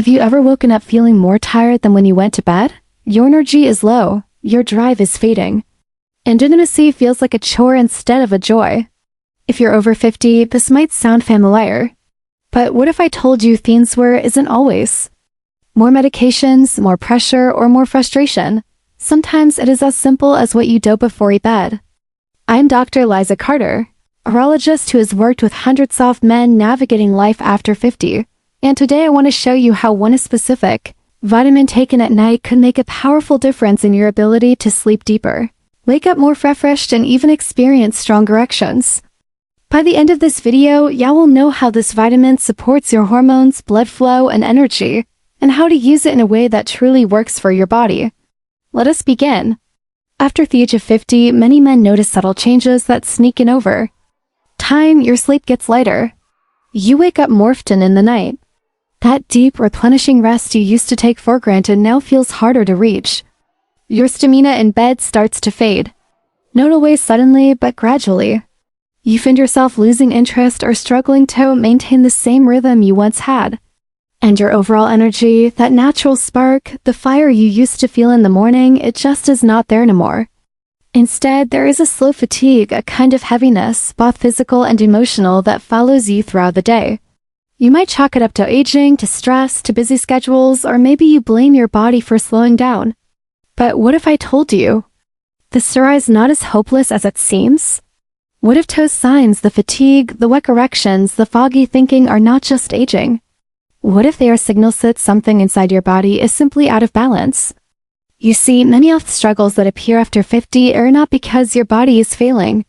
Have you ever woken up feeling more tired than when you went to bed? Your energy is low, your drive is fading, and intimacy feels like a chore instead of a joy. If you're over 50, this might sound familiar. But what if I told you things isn't always? More medications, more pressure, or more frustration. Sometimes it is as simple as what you do before bed. I'm Dr. Liza Carter, a urologist who has worked with hundreds of men navigating life after 50. And today I want to show you how one specific vitamin taken at night could make a powerful difference in your ability to sleep deeper, wake up more refreshed, and even experience stronger erections. By the end of this video, you will know how this vitamin supports your hormones, blood flow, and energy, and how to use it in a way that truly works for your body. Let us begin. After the age of 50, many men notice subtle changes that sneak in over time. Your sleep gets lighter. You wake up more often in the night. That deep, replenishing rest you used to take for granted now feels harder to reach. Your stamina in bed starts to fade. Not always suddenly, but gradually. You find yourself losing interest or struggling to maintain the same rhythm you once had. And your overall energy, that natural spark, the fire you used to feel in the morning, it just is not there anymore. Instead, there is a slow fatigue, a kind of heaviness, both physical and emotional, that follows you throughout the day. You might chalk it up to aging, to stress, to busy schedules, or maybe you blame your body for slowing down. But what if I told you the story is not as hopeless as it seems? What if those signs, the fatigue, the weak erections, the foggy thinking, are not just aging? What if they are signals that something inside your body is simply out of balance? You see, many of the struggles that appear after 50 are not because your body is failing.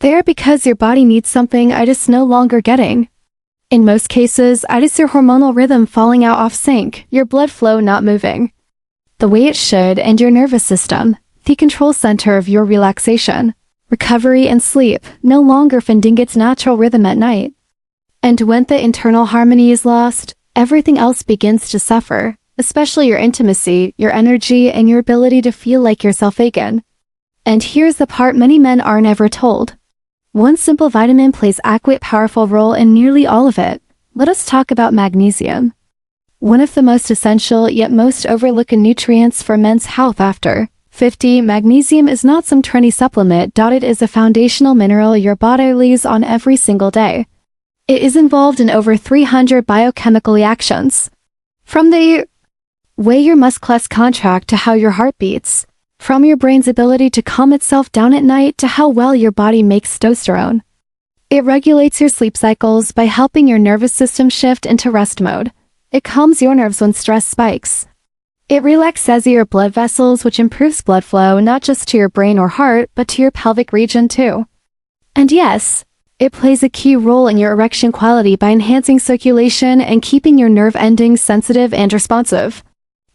They are because your body needs something it is no longer getting. In most cases, it is your hormonal rhythm falling out of sync, your blood flow not moving the way it should, and your nervous system, the control center of your relaxation, recovery, and sleep, no longer finding its natural rhythm at night. And when the internal harmony is lost, everything else begins to suffer, especially your intimacy, your energy, and your ability to feel like yourself again. And here's the part many men aren't ever told. One simple vitamin plays a quite powerful role in nearly all of it. Let us talk about magnesium. One of the most essential yet most overlooked nutrients for men's health after 50, magnesium is not some trendy supplement. It is a foundational mineral your body relies on every single day. It is involved in over 300 biochemical reactions. From the way your muscles contract to how your heart beats. From your brain's ability to calm itself down at night to how well your body makes testosterone. It regulates your sleep cycles by helping your nervous system shift into rest mode. It calms your nerves when stress spikes. It relaxes your blood vessels, which improves blood flow not just to your brain or heart, but to your pelvic region too. And yes, it plays a key role in your erection quality by enhancing circulation and keeping your nerve endings sensitive and responsive.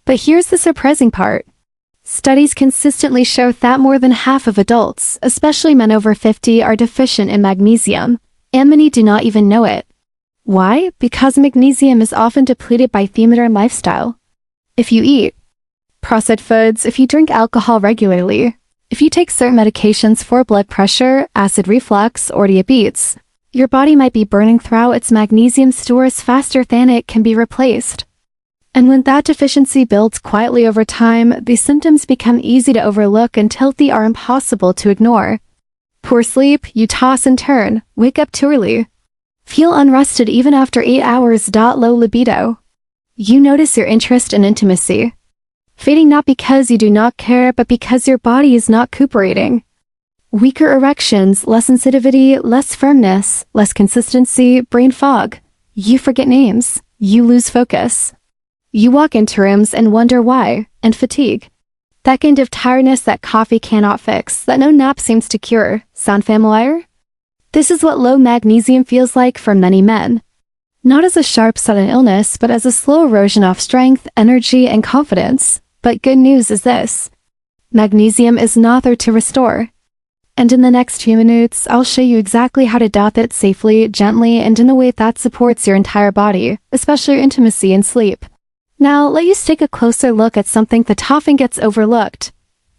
But here's the surprising part. Studies consistently show that more than half of adults, especially men over 50, are deficient in magnesium, and many do not even know it. Why? Because magnesium is often depleted by the modern lifestyle. If you eat processed foods, if you drink alcohol regularly, if you take certain medications for blood pressure, acid reflux, or diabetes, your body might be burning through its magnesium stores faster than it can be replaced. And when that deficiency builds quietly over time, the symptoms become easy to overlook until they are impossible to ignore. Poor sleep, you toss and turn, wake up too early, feel unrested even after 8 hours. Low libido. You notice your interest in intimacy fading not because you do not care, but because your body is not cooperating. Weaker erections, less sensitivity, less firmness, less consistency, brain fog. You forget names. You lose focus. You walk into rooms and wonder why, and fatigue. That kind of tiredness that coffee cannot fix, that no nap seems to cure. Sound familiar? This is what low magnesium feels like for many men. Not as a sharp sudden illness, but as a slow erosion of strength, energy, and confidence. But good news is this. Magnesium is not there to restore. And in the next few minutes, I'll show you exactly how to dot it safely, gently, and in a way that supports your entire body, especially your intimacy and sleep. Now, let's take a closer look at something that often gets overlooked.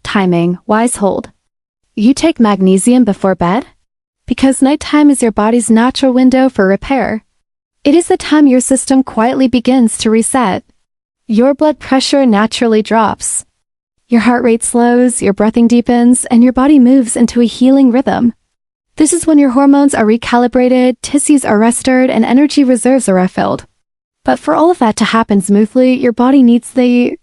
Timing. Wise hold. You take magnesium before bed? Because nighttime is your body's natural window for repair. It is the time your system quietly begins to reset. Your blood pressure naturally drops. Your heart rate slows, your breathing deepens, and your body moves into a healing rhythm. This is when your hormones are recalibrated, tissues are restored, and energy reserves are refilled. But for all of that to happen smoothly, your body needs the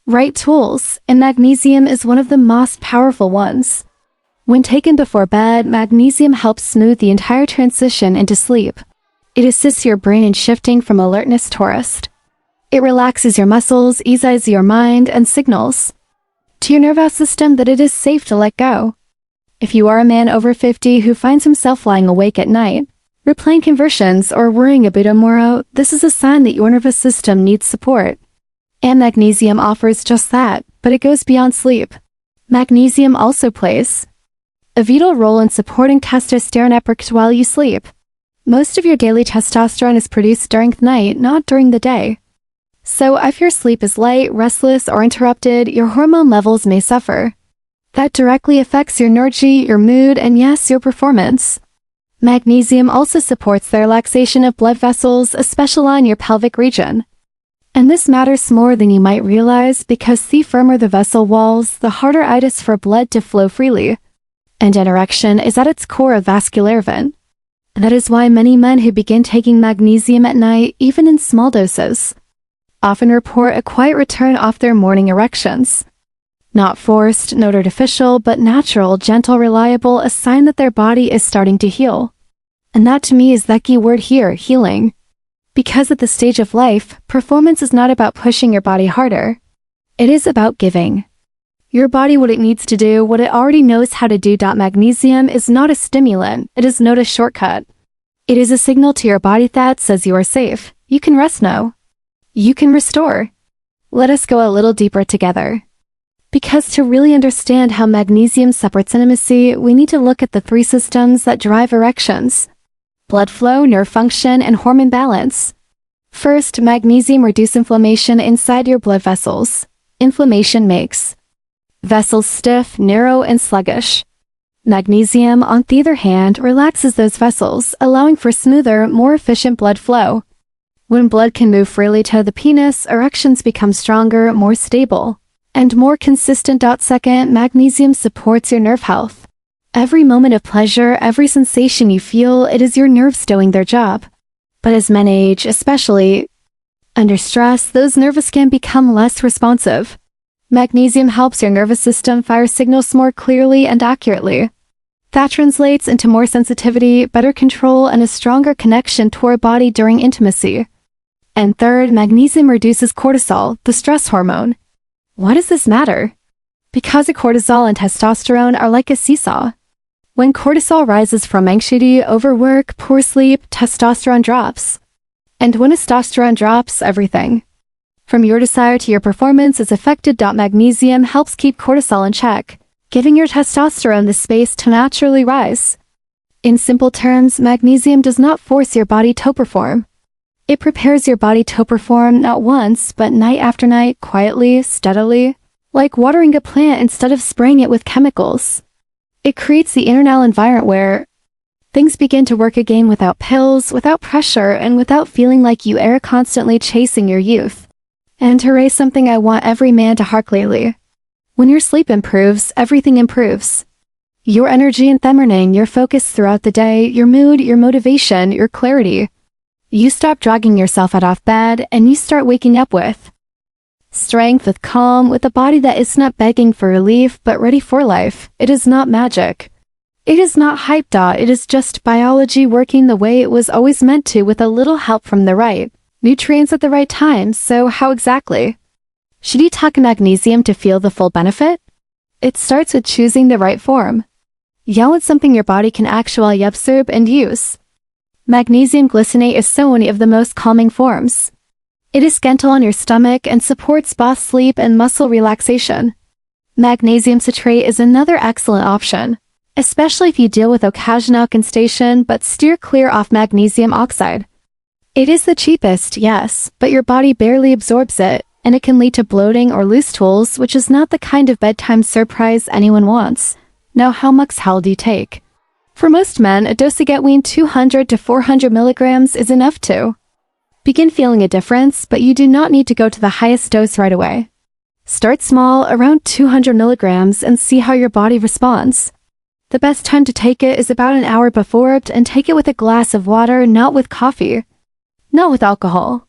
right tools, and magnesium is one of the most powerful ones. When taken before bed, magnesium helps smooth the entire transition into sleep. It assists your brain in shifting from alertness to rest. It relaxes your muscles, eases your mind, and signals to your nervous system that it is safe to let go. If you are a man over 50 who finds himself lying awake at night, replaying conversions, or worrying about tomorrow, this is a sign that your nervous system needs support. And magnesium offers just that, but it goes beyond sleep. Magnesium also plays a vital role in supporting testosterone uptake while you sleep. Most of your daily testosterone is produced during the night, not during the day. So if your sleep is light, restless, or interrupted, your hormone levels may suffer. That directly affects your energy, your mood, and yes, your performance. Magnesium also supports the relaxation of blood vessels, especially in your pelvic region. And this matters more than you might realize because the firmer the vessel walls, the harder it is for blood to flow freely. And an erection is at its core a vascular event. That is why many men who begin taking magnesium at night, even in small doses, often report a quiet return off their morning erections. Not forced, not artificial, but natural, gentle, reliable, a sign that their body is starting to heal. And that to me is the key word here, healing. Because at this stage of life, performance is not about pushing your body harder. It is about giving your body what it needs to do, what it already knows how to do. Magnesium is not a stimulant, it is not a shortcut. It is a signal to your body that says you are safe, you can rest now, you can restore. Let us go a little deeper together. Because to really understand how magnesium supports intimacy, we need to look at the three systems that drive erections: blood flow, nerve function, and hormone balance. First, magnesium reduces inflammation inside your blood vessels. Inflammation makes vessels stiff, narrow, and sluggish. Magnesium, on the other hand, relaxes those vessels, allowing for smoother, more efficient blood flow. When blood can move freely to the penis, erections become stronger, more stable, and more consistent. Second, magnesium supports your nerve health. Every moment of pleasure, every sensation you feel, it is your nerves doing their job. But as men age, especially under stress, those nerves can become less responsive. Magnesium helps your nervous system fire signals more clearly and accurately. That translates into more sensitivity, better control, and a stronger connection to our body during intimacy. And third, magnesium reduces cortisol, the stress hormone. Why does this matter? Because cortisol and testosterone are like a seesaw. When cortisol rises from anxiety, overwork, poor sleep, testosterone drops. And when testosterone drops, everything from your desire to your performance is affected. Magnesium helps keep cortisol in check, giving your testosterone the space to naturally rise. In simple terms, magnesium does not force your body to perform. It prepares your body to perform not once, but night after night, quietly, steadily, like watering a plant instead of spraying it with chemicals. It creates the internal environment where things begin to work again without pills, without pressure, and without feeling like you are constantly chasing your youth. And to raise something I want every man to hark lately. When your sleep improves, everything improves. Your energy and morning, your focus throughout the day, your mood, your motivation, your clarity. You stop dragging yourself out of bed, and you start waking up with strength, with calm, with a body that is not begging for relief, but ready for life. It is not magic. It is not hype. It is just biology working the way it was always meant to, with a little help from the right nutrients at the right time. So how exactly should you take magnesium to feel the full benefit? It starts with choosing the right form. You want something your body can actually absorb and use. Magnesium glycinate is so one of the most calming forms. It is gentle on your stomach and supports both sleep and muscle relaxation. Magnesium citrate is another excellent option, especially if you deal with occasional constipation, but steer clear of magnesium oxide. It is the cheapest, yes, but your body barely absorbs it, and it can lead to bloating or loose stools, which is not the kind of bedtime surprise anyone wants. Now, how much hell do you take? For most men, a dose of between 200 to 400 milligrams is enough to Begin feeling a difference, but you do not need to go to the highest dose right away. Start small, around 200 milligrams, and see how your body responds. The best time to take it is about an hour before, and take it with a glass of water, not with coffee. Not with alcohol.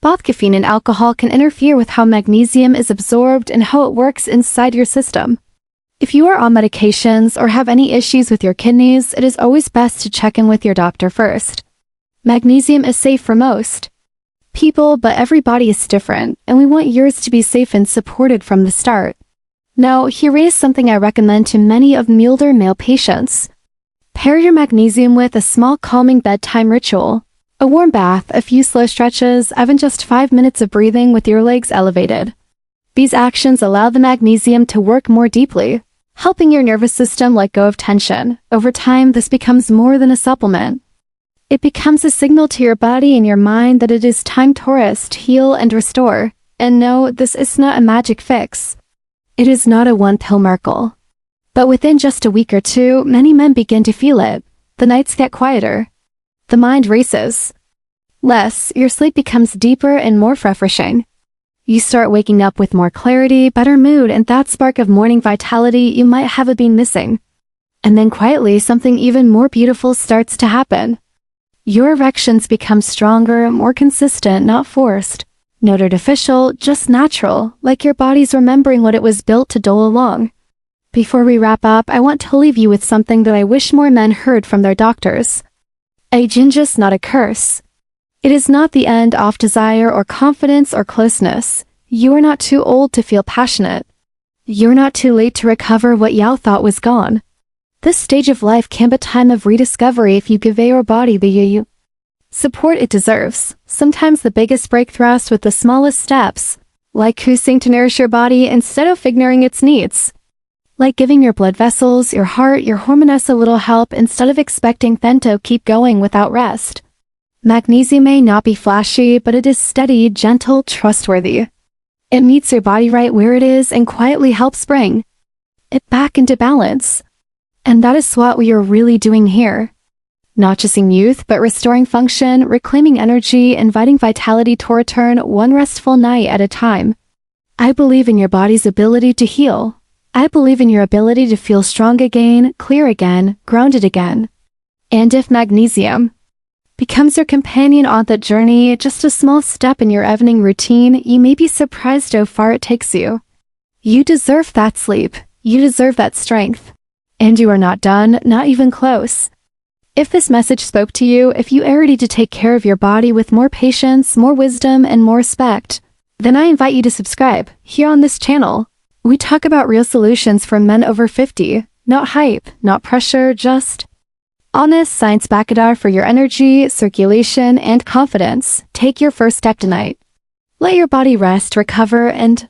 Both caffeine and alcohol can interfere with how magnesium is absorbed and how it works inside your system. If you are on medications or have any issues with your kidneys, it is always best to check in with your doctor first. Magnesium is safe for most people, but every body is different, and we want yours to be safe and supported from the start. Now, here is something I recommend to many of older male patients. Pair your magnesium with a small calming bedtime ritual. A warm bath, a few slow stretches, even just 5 minutes of breathing with your legs elevated. These actions allow the magnesium to work more deeply, helping your nervous system let go of tension. Over time, this becomes more than a supplement. It becomes a signal to your body and your mind that it is time to rest, heal, and restore. And no, this is not a magic fix. It is not a one-pill miracle. But within just a week or two, many men begin to feel it. The nights get quieter. The mind races less, your sleep becomes deeper and more refreshing. You start waking up with more clarity, better mood, and that spark of morning vitality you might have been missing. And then quietly, something even more beautiful starts to happen. Your erections become stronger, more consistent, not forced. Not artificial, just natural, like your body's remembering what it was built to do along. Before we wrap up, I want to leave you with something that I wish more men heard from their doctors. Age is just not a curse. It is not the end of desire or confidence or closeness. You are not too old to feel passionate. You're not too late to recover what you thought was gone. This stage of life can be a time of rediscovery if you give your body the support it deserves. Sometimes the biggest breakthroughs with the smallest steps, like choosing to nourish your body instead of ignoring its needs. Like giving your blood vessels, your heart, your hormones a little help instead of expecting them to keep going without rest. Magnesium may not be flashy, but it is steady, gentle, trustworthy. It meets your body right where it is and quietly helps bring it back into balance. And that is what we are really doing here. Not just in youth, but restoring function, reclaiming energy, inviting vitality to return one restful night at a time. I believe in your body's ability to heal. I believe in your ability to feel strong again, clear again, grounded again. And if magnesium becomes your companion on that journey, just a small step in your evening routine, you may be surprised how far it takes you. You deserve that sleep. You deserve that strength. And you are not done, not even close. If this message spoke to you, if you are ready to take care of your body with more patience, more wisdom, and more respect, then I invite you to subscribe here on this channel. We talk about real solutions for men over 50, not hype, not pressure, just honest science-backed data for your energy, circulation, and confidence. Take your first step tonight. Let your body rest, recover, and